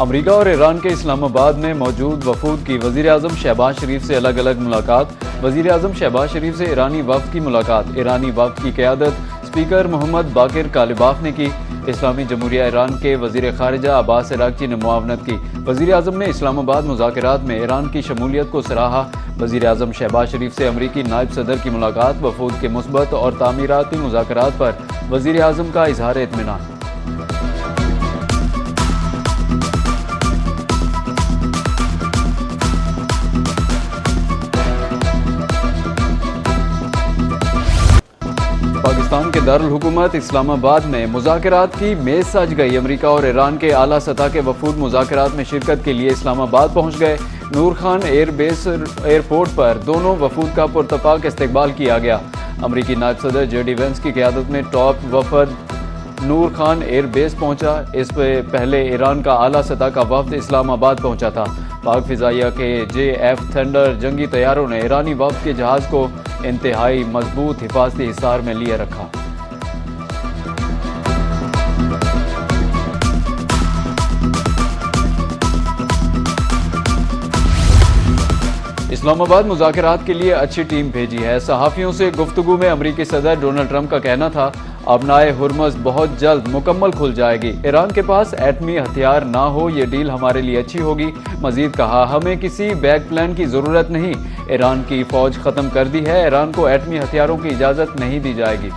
अमरीका और ईरान के इस्लामाबाद में मौजूद वफूद की वज़ीर आज़म शहबाज शरीफ से अलग अलग मुलाकात। वज़ीर आज़म शहबाज शरीफ से ईरानी वफ़द की मुलाकात। ईरानी वफ़द की क़यादत स्पीकर मोहम्मद बाकिर कालिबाफ ने की। इस्लामी जमहूरिया ईरान के वज़ीर ख़ारिजा अब्बास अराग़ची ने मुआवनत की। वज़ीर आज़म ने इस्लामाबाद मुज़ाकरात में ईरान की शमूलियत को सराहा। वज़ीर आज़म शहबाज शरीफ से अमरीकी नायब सदर की मुलाकात। वफूद के मुस्बत और तामीराती मुज़ाकरात पर वज़ीर आज़म का इज़हार इत्मीनान। पाकिस्तान के दारुल हुकूमत इस्लामाबाद में मुज़ाकरात की मेज़ सज गई। अमरीका और ईरान के आला सतह के वफूद मुज़ाकरात में शिरकत के लिए इस्लामाबाद पहुँच गए। नूर खान एयरपोर्ट पर दोनों वफूद का पुरतपाक इस्तकबाल किया गया। अमरीकी नायब सदर जेडी वेंस की क़यादत में टॉप वफद नूर खान एयरबेस पहुंचा। इससे पहले ईरान का आला सतह का वफद इस्लामाबाद पहुंचा था। पाक फ़िज़ाइया के JF थंडर जंगी तैयारों ने ईरानी वफद के जहाज़ को इंतहाई मजबूत हिफाजती हिसार में लिए रखा। इस्लामाबाद मुज़ाकरात के लिए अच्छी टीम भेजी है। सहाफ़ियों से गुफ्तगू में अमरीकी सदर डोनाल्ड ट्रंप का कहना था, अबनाए हुर्मुज़ बहुत जल्द मुकम्मल खुल जाएगी। ईरान के पास एटमी हथियार ना हो, ये डील हमारे लिए अच्छी होगी। मजीद कहा, हमें किसी बैक प्लान की ज़रूरत नहीं। ईरान की फ़ौज ख़त्म कर दी है। ईरान को एटमी हथियारों की इजाज़त नहीं दी जाएगी।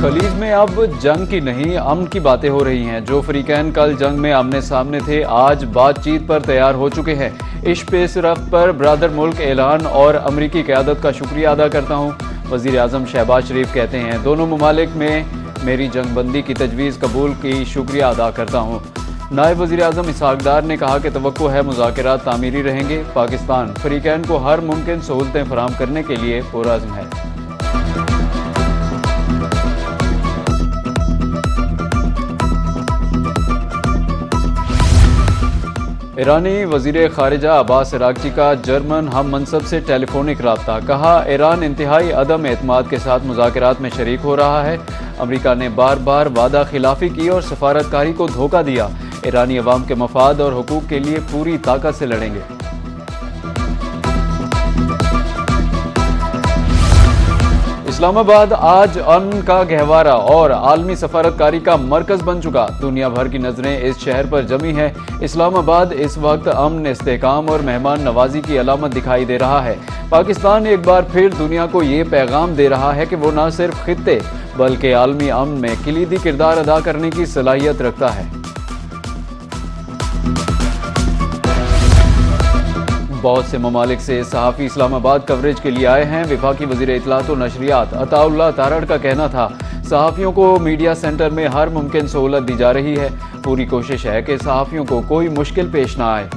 खलीज में अब जंग की नहीं, अमन की बातें हो रही हैं। जो फ़रीक़ैन कल जंग में आमने सामने थे, आज बातचीत पर तैयार हो चुके हैं। इस पेशरफ्त पर ब्रदर मुल्क ऐलान और अमरीकी क़यादत का शुक्रिया अदा करता हूँ। वज़ीर आज़म शहबाज शरीफ कहते हैं, दोनों ममालिक में मेरी जंगबंदी की तजवीज़ कबूल की शुक्रिया अदा करता हूँ। नायब वज़ीर आज़म इसहाक़ डार ने कहा कि तवक्को है मुज़ाकरात तामीरी रहेंगे। पाकिस्तान फ़रीक़ैन को हर मुमकिन सहूलतें फराहम करने के लिए पुरअज़्म है। ईरानी वज़ीर ख़ारिजा अब्बास अराग़ची का जर्मन हम मनसब से टेलीफोनिक रब्ता। कहा, ईरान इंतहाई अदम एतमाद के साथ मुज़ाकरात में शरीक हो रहा है। अमरीका ने बार बार वादा खिलाफी की और सफारतकारी को धोखा दिया। ईरानी अवाम के मफाद और हुकूक के लिए पूरी ताकत से लड़ेंगे। इस्लामाबाद आज अमन का गहवारा और आलमी सफारतकारी का मरकज बन चुका। दुनिया भर की नजरें इस शहर पर जमी है। इस्लामाबाद इस वक्त अमन, इस्तेहकाम और मेहमान नवाजी की अलामत दिखाई दे रहा है। पाकिस्तान एक बार फिर दुनिया को ये पैगाम दे रहा है कि वो न सिर्फ खित्ते बल्कि आलमी अमन में कलीदी किरदार अदा करने की सलाहियत रखता है। बहुत से ममालिक से सहाफ़ी इस्लामाबाद कवरेज के लिए आए हैं। वफाकी वज़ीर इत्तलात और नशरियात अताउल्लाह तारड़ का कहना था, सहाफ़ियों को मीडिया सेंटर में हर मुमकिन सहूलत दी जा रही है। पूरी कोशिश है कि सहाफ़ियों को कोई मुश्किल पेश ना आए।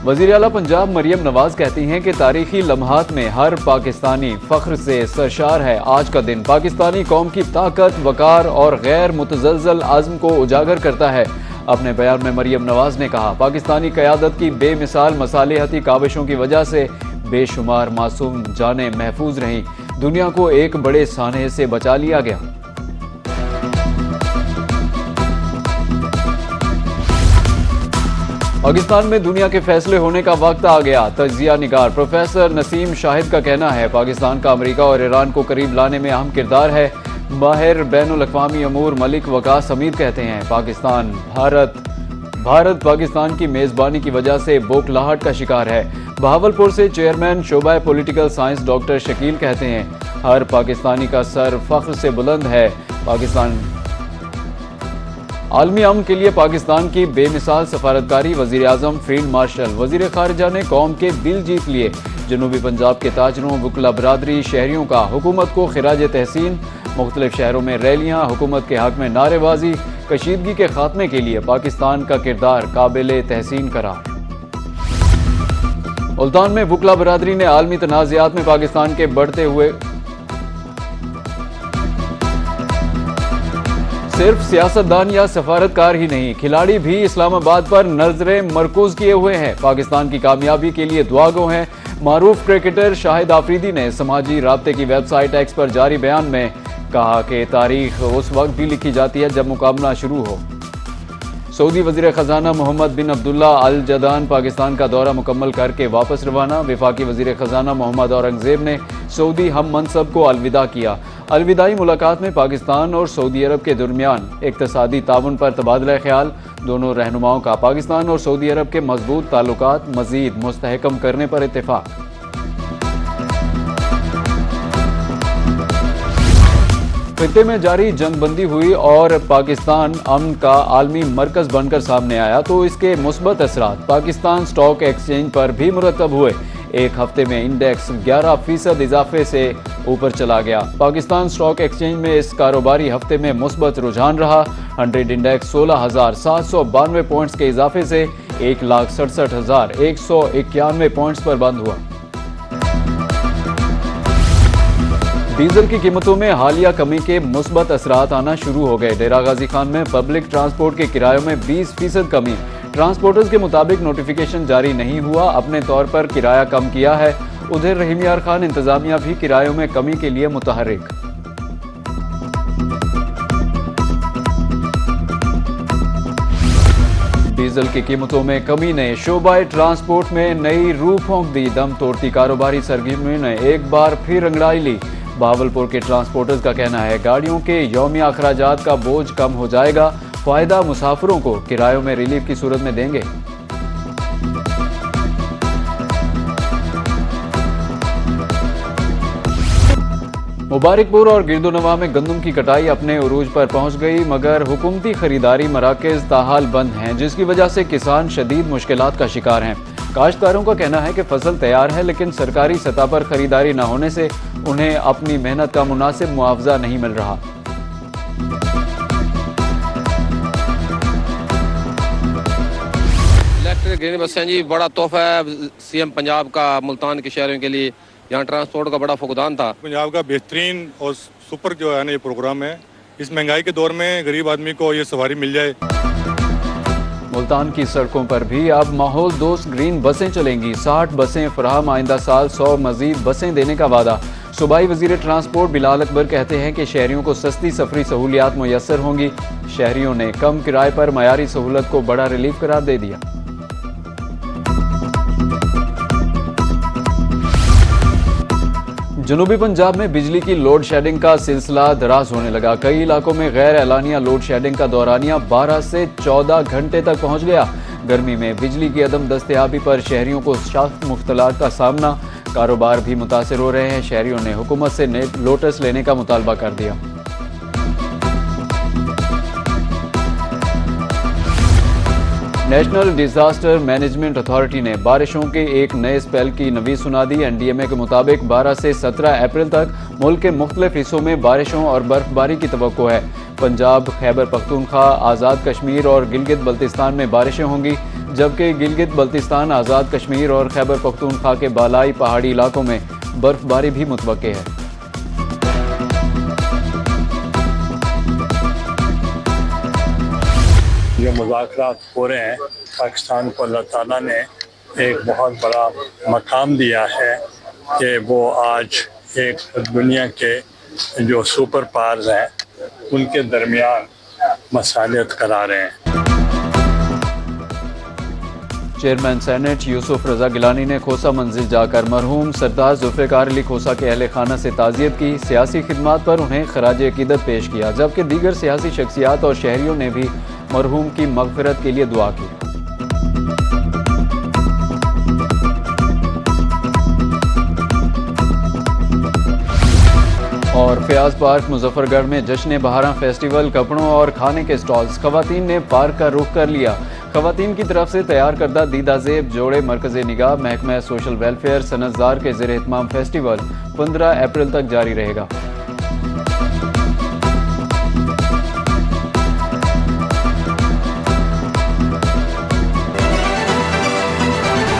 वज़ीर आला पंजाब मरियम नवाज कहती हैं कि तारीखी लम्हात में हर पाकिस्तानी फ़ख्र से सरशार है। आज का दिन पाकिस्तानी कौम की ताकत, वकार और गैर मुतज़लज़ल आज़्म को उजागर करता है। अपने बयान में मरियम नवाज ने कहा, पाकिस्तानी क़यादत की बेमिसाल मसालिहती काविशों की वजह से बेशुमार मासूम जानें महफूज रहीं। दुनिया को एक बड़े सानहे से बचा लिया गया। पाकिस्तान में दुनिया के फैसले होने का वक्त आ गया। तज्जिया निगार प्रोफेसर नसीम शाहिद का कहना है, पाकिस्तान का अमेरिका और ईरान को करीब लाने में अहम किरदार है। माहिर बैनुल अक़वामी अमूर मलिक वकास हमीद कहते हैं, भारत पाकिस्तान की मेज़बानी की वजह से बौखलाहट का शिकार है। बहावलपुर से चेयरमैन शोबा पॉलिटिकल साइंस डॉक्टर शकील कहते हैं, हर पाकिस्तानी का सर फ़ख्र से बुलंद है। पाकिस्तान आलमी अमन के लिए पाकिस्तान की बेमिसाल सफारतकारी। वज़ीर आज़म फील्ड मार्शल वज़ीर ख़ारिजा ने कौम के दिल जीत लिए। जनूबी पंजाब के ताजरों, वकला बरादरी, शहरियों का हुकूमत को खिराज तहसीन। मुख्तलिफ शहरों में रैलियाँ, हुकूमत के हक़ में नारेबाजी। कशीदगी के खात्मे के लिए पाकिस्तान का किरदार काबिल तहसीन करार। मुल्तान में वकला बरादरी ने आलमी तनाज़ात में पाकिस्तान के बढ़ते हुए सिर्फ सियासतदान या सफारतकार ही नहीं, खिलाड़ी भी इस्लामाबाद पर नजरें मरकूज किए हुए हैं। पाकिस्तान की कामयाबी के लिए दुआ गो हैं। मारूफ क्रिकेटर शाहिद आफरीदी ने समाजी राब्ते की वेबसाइट एक्स पर जारी बयान में कहा कि तारीख उस वक्त भी लिखी जाती है जब मुकाबला शुरू हो। सऊदी वजीर खजाना मोहम्मद बिन अब्दुल्ला अल जदान पाकिस्तान का दौरा मुकम्मल करके वापस रवाना। वफाकी वजीर खजाना मोहम्मद औरंगजेब ने सऊदी हम मनसब को अलविदा किया। अलविदाई मुलाकात में पाकिस्तान और सऊदी अरब के दरमियान इक्तसादी ताउन पर तबादला ख्याल। दोनों रहनुमाओं का पाकिस्तान और सऊदी अरब के मजबूत ताल्लुकात मजीद मुस्तहकम करने पर इत्तेफाक। खित्ते में जारी जंगबंदी हुई और पाकिस्तान अमन का आलमी मरकज बनकर सामने आया तो इसके मुस्बत असरात पाकिस्तान स्टॉक एक्सचेंज पर भी मुरतब हुए। एक हफ्ते में इंडेक्स 11% इजाफे से ऊपर चला गया। पाकिस्तान स्टॉक एक्सचेंज में इस कारोबारी हफ्ते में मुस्बत रुझान रहा। 100 इंडेक्स 16,792 पॉइंट्स के इजाफे से 1,67,191 पॉइंट्स पर बंद हुआ। डीजल की कीमतों में हालिया कमी के मुस्बत असरात आना शुरू हो गए। डेरा गाजी खान में पब्लिक ट्रांसपोर्ट के किरायों में 20% कमी। ट्रांसपोर्टर्स के मुताबिक नोटिफिकेशन जारी नहीं हुआ, अपने तौर पर किराया कम किया है। उधर रहीम यार खान इंतजामिया भी किरायों में कमी के लिए मुतहर्रिक। डीजल की कीमतों में कमी ने शोबाए ट्रांसपोर्ट में नई रूह फूंक दी। दम तोड़ती कारोबारी सरगर्मियों ने एक बार फिर अंगड़ाई ली। बहावलपुर के ट्रांसपोर्टर्स का कहना है गाड़ियों के यौमिया अखराजात का बोझ कम हो जाएगा। फायदा मुसाफिरों को किरायों में रिलीफ की सूरत में देंगे। मुबारकपुर और गिरदोनवा में गंदम की कटाई अपने उरूज पर पहुंच गई, मगर हुकूमती खरीदारी मराकज ताहाल बंद हैं, जिसकी वजह से किसान शदीद मुश्किलात का शिकार हैं। काश्तकारों का कहना है कि फसल तैयार है, लेकिन सरकारी सतह पर खरीदारी न होने से उन्हें अपनी मेहनत का मुनासिब मुआवजा नहीं मिल रहा। इलेक्ट्रिक ग्रीन बसें जी बड़ा तोहफा है सीएम पंजाब का मुल्तान के शहरों के लिए। यहाँ ट्रांसपोर्ट का बड़ा फुकदान था। पंजाब का बेहतरीन और सुपर जो है ना ये प्रोग्राम है। इस महंगाई के दौर में गरीब आदमी को ये सवारी मिल जाए। मुल्तान की सड़कों पर भी अब माहौल दोस्त ग्रीन बसें चलेंगी। 60 बसें फराहम, आइंदा साल 100 मजीद बसें देने का वादा। सूबाई वजीर ट्रांसपोर्ट बिलाल अकबर कहते हैं कि शहरियों को सस्ती सफरी सहूलियात मुयसर होंगी। शहरियों ने कम किराए पर मयारी सहूलत को बड़ा रिलीफ करार दे दिया। जनूबी पंजाब में बिजली की लोड शेडिंग का सिलसिला दराज होने लगा। कई इलाकों में गैर एलानिया लोड शेडिंग का दौरानिया 12 से 14 घंटे तक पहुंच गया। गर्मी में बिजली की अदम दस्तयाबी पर शहरियों को सख्त मुश्किलात का सामना। कारोबार भी मुतासिर हो रहे हैं। शहरियों ने हुकूमत से नोटिस लेने का मुतालबा कर दिया। नेशनल डिजास्टर मैनेजमेंट अथॉरिटी ने बारिशों के एक नए स्पेल की नवीद सुना दी। एनडीएमए के मुताबिक 12 से 17 अप्रैल तक मुल्क के मुख्तलिफ हिस्सों में बारिशों और बर्फबारी की तवक्को है। पंजाब, खैबर पख्तूनख्वा, आज़ाद कश्मीर और गिलगित बल्तिस्तान में बारिशें होंगी, जबकि गिलगित बल्तिस्तान, आज़ाद कश्मीर और खैबर पख्तूनख्वा के बालाई पहाड़ी इलाकों में बर्फबारी भी मुतवक्के है। जो मुज़ाकरात हो रहे हैं, पाकिस्तान को अल्लाह ताला ने एक बहुत बड़ा मकाम दिया है कि वो आज एक दुनिया के जो सुपर पावर्स हैं उनके दरमियान मसालियत करा रहे हैं। चेयरमैन सेनेट यूसुफ रजा गिलानी ने खोसा मंजिल जाकर मरहूम सरदार जुल्फ़िकार अली खोसा के अहले खाना से ताज़ियत की। सियासी खिदमात पर उन्हें खराज अकीदत पेश किया, जबकि दीगर सियासी शख्सियात और शहरियों ने भी मरहूम की मग़फ़िरत के लिए दुआ की। और फयाज पार्क मुजफ्फरगढ़ में जश्न बहारां फेस्टिवल, कपड़ों और खाने के स्टॉल्स। खवातीन ने पार्क का रुख कर लिया। खवातीन की तरफ से तैयार करदा दीदा ज़ेब जोड़े मरकज़ निगाह महकमा सोशल वेलफेयर सनतजार के ज़ेर एहतमाम फेस्टिवल 15 अप्रैल तक जारी रहेगा।